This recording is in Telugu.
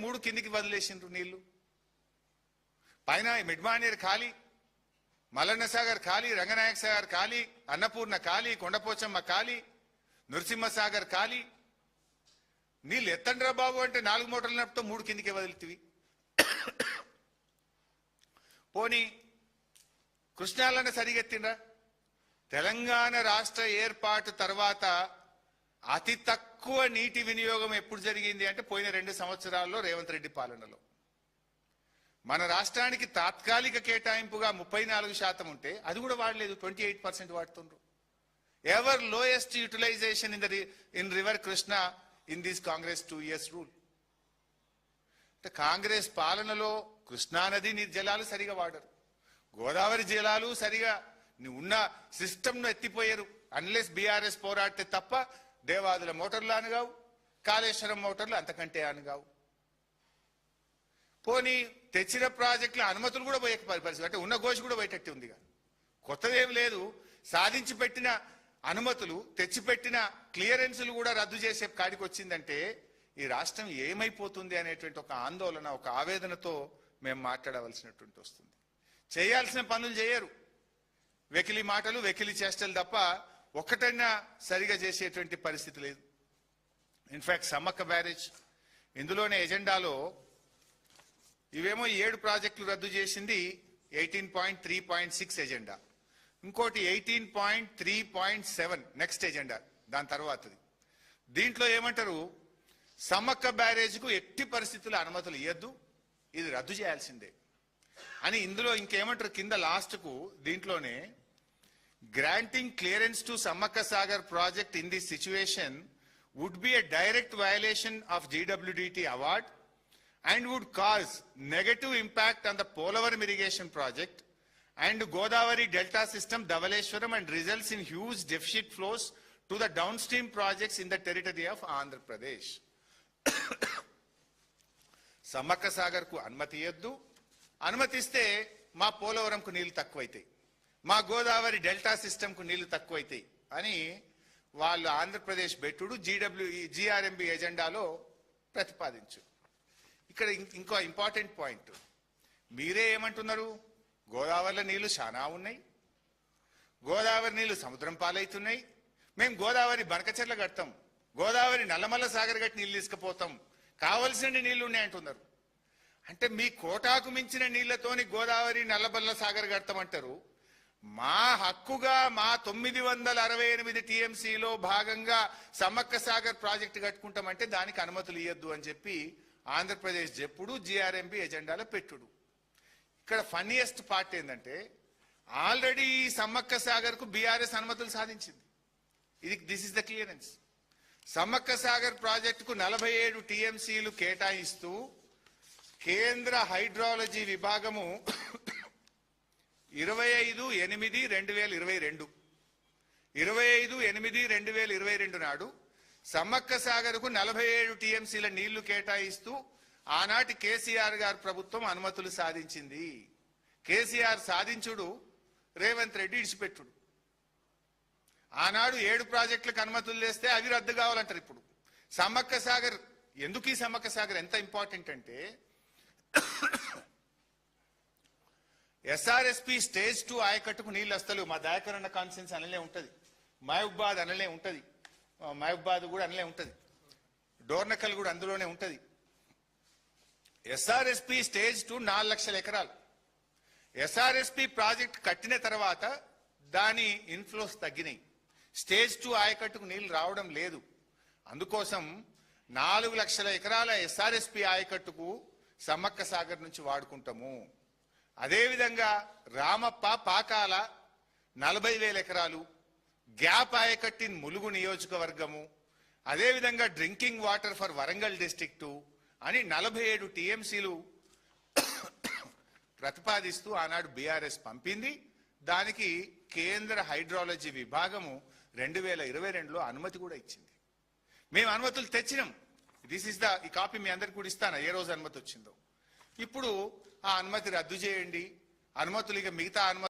3 కిందికి వదిలేసిండ్రు నీళ్లు. పైన మిడ్మానేర్ ఖాళీ, మల్లన్న సాగర్ ఖాళీ, రంగనాయక సాగర్ ఖాళీ, అన్నపూర్ణ ఖాళీ, కొండపోచమ్మ ఖాళీ, నృసింహసాగర్ ఖాళీ. నీళ్ళు ఎత్తండ్రా బాబు అంటే 4 మోటార్లు నడుపుతో 3 కిందికి వదిలితివి. పోనీ కృష్ణాలన్న సరిగెత్తిండ్రా? తెలంగాణ రాష్ట్ర ఏర్పాటు తర్వాత అతి తక్కువ నీటి వినియోగం ఎప్పుడు జరిగింది అంటే పోయిన 2 సంవత్సరాల్లో రేవంత్ రెడ్డి పాలనలో. మన రాష్ట్రానికి తాత్కాలిక కేటాయింపుగా 34% ఉంటే అది కూడా వాడలేదు, 28% వాడుతుండ్రు. Ever lowest utilisation in river Krishna in this Congress 2 years rule. అంటే కాంగ్రెస్ పాలనలో కృష్ణానది నీటి జలాలు సరిగా వాడరు, గోదావరి జలాలు సరిగా ఉన్న సిస్టమ్ను ఎత్తిపోయారు. అన్లెస్ బీఆర్ఎస్ పోరాడితే తప్ప దేవాదుల మోటార్లు అనగావు, కాళేశ్వరం మోటార్లు అంతకంటే అనగావు. పోనీ తెచ్చిన ప్రాజెక్టుల అనుమతులు కూడా పోయే పరిస్థితి, అంటే ఉన్న గోషి కూడా పోయేటట్టు ఉందిగా. కొత్తదేం లేదు, సాధించి పెట్టిన అనుమతులు, తెచ్చిపెట్టిన క్లియరెన్సులు కూడా రద్దు చేసే కాడికి వచ్చిందంటే ఈ రాష్ట్రం ఏమైపోతుంది అనేటువంటి ఒక ఆందోళన, ఒక ఆవేదనతో మేము మాట్లాడవలసినటువంటి వస్తుంది. చేయాల్సిన పనులు చేయరు, వెకిలి మాటలు, వెకిలి చేష్టలు తప్ప ఒక్కటైనా సరిగా చేసేటువంటి పరిస్థితి లేదు. ఇన్ఫాక్ట్ సమ్మక్క బ్యారేజ్ ఇందులోనే ఎజెండాలో ఇవేమో 7 ప్రాజెక్టులు రద్దు చేసింది 18.3.6 ఎజెండా, ఇంకోటి 18.3.7 నెక్స్ట్ ఎజెండా దాని తర్వాతది. దీంట్లో ఏమంటారు, సమ్మక్క బ్యారేజ్కు ఎట్టి పరిస్థితుల్లో అనుమతులు ఇవ్వద్దు, ఇది రద్దు చేయాల్సిందే అని. ఇందులో ఇంకేమంటారు కింద లాస్ట్కు, దీంట్లోనే granting clearance to Sammakka Sagar project in this situation would be a direct violation of GWDT award and would cause negative impact on the Polavaram irrigation project and Godavari Delta system Dhavaleshwaram and results in huge deficit flows to the downstream projects in the territory of Andhra Pradesh. Sammakka Sagar కు అనుమతి ఇవ్వద్దు, అనుమతిస్తే మా పోలవరంకు నీళ్లు తక్కువైతాయి, మా గోదావరి డెల్టా సిస్టమ్ కు నీళ్లు తక్కువైతాయి అని వాళ్ళు ఆంధ్రప్రదేశ్ బెట్టుడు GRMB ఎజెండాలో ప్రతిపాదించు. ఇక్కడ ఇంకో ఇంపార్టెంట్ పాయింట్, మీరే ఏమంటున్నారు, గోదావరిలో నీళ్లు చాలా ఉన్నాయి, గోదావరి నీళ్లు సముద్రం పాలవుతున్నాయి, మేము గోదావరి బనకచెర్ల కడతాం, గోదావరి నల్లమల్ల సాగర్ గట్టి నీళ్లు తీసుకుపోతాం, కావలసిన నీళ్లు ఉన్నాయంటున్నారు. అంటే మీ కోటాకు మించిన నీళ్లతోని గోదావరి నల్లమల్ల సాగర్ కడతామంటారు. మా హక్కుగా మా 968 TMCలో భాగంగా సమ్మక్క సాగర్ ప్రాజెక్టు కట్టుకుంటామంటే దానికి అనుమతులు ఇవ్వద్దు అని చెప్పి ఆంధ్రప్రదేశ్ చెప్పుడు, GRMB ఎజెండాలో పెట్టుడు. ఇక్కడ ఫన్నీయెస్ట్ పార్ట్ ఏంటంటే ఆల్రెడీ సమ్మక్క సాగర్ కు బీఆర్ఎస్ అనుమతులు సాధించింది. This is the clearance. Sammakka Sagar ప్రాజెక్టుకు 47 TMCలు కేటాయిస్తూ కేంద్ర హైడ్రాలజీ విభాగము 25/8/2022 నాడు సమ్మక్క సాగర్కు 47 TMCల నీళ్లు కేటాయిస్తూ ఆనాటి కేసీఆర్ గారు ప్రభుత్వం అనుమతులు సాధించింది. కేసీఆర్ సాధించుడు, రేవంత్ రెడ్డి ఇడిచిపెట్టుడు. ఆనాడు 7 ప్రాజెక్టులకు అనుమతులు చేస్తే అవి రద్దు కావాలంటారు. ఇప్పుడు సమ్మక్క సాగర్, ఎందుకు ఈ సమ్మక్క సాగర్ ఎంత ఇంపార్టెంట్ అంటే SRSP స్టేజ్ 2 ఆయకట్టుకు నీళ్ళు వస్తలేవు. మా దయాకరణ కాన్ఫరెన్స్ అనలే ఉంటుంది, మహబూబాద్ అనలే ఉంటుంది, మహబూబాద్ కూడా అనలే ఉంటుంది, డోర్నకల్ కూడా అందులోనే ఉంటుంది. SRSP స్టేజ్ 2 4 లక్షల ఎకరాలు. SRSP ప్రాజెక్ట్ కట్టిన తర్వాత దాని ఇన్ఫ్లోస్ తగ్గినాయి, స్టేజ్ 2 ఆయకట్టుకు నీళ్లు రావడం లేదు. అందుకోసం 4 లక్షల ఎకరాల SRSP ఆయకట్టుకు సమ్మక్క సాగర్ నుంచి వాడుకుంటాము. అదేవిధంగా రామప్ప పాకాల 40,000 ఎకరాలు, గ్యాప్ ఆయకట్టిన్ ములుగు నియోజకవర్గము, అదేవిధంగా drinking water for Warangal district అని 47 TMCలు ప్రతిపాదిస్తూ ఆనాడు బీఆర్ఎస్ పంపింది. దానికి కేంద్ర హైడ్రాలజీ విభాగము 2022లో అనుమతి కూడా ఇచ్చింది. మేము అనుమతులు తెచ్చినాం. ఈ కాపీ మీ అందరికి కూడా ఇస్తాను, ఏ రోజు అనుమతి వచ్చిందో. ఇప్పుడు ఆ అనుమతి రద్దు చేయండి, అనుమతులు ఇక మిగతా అనుమతి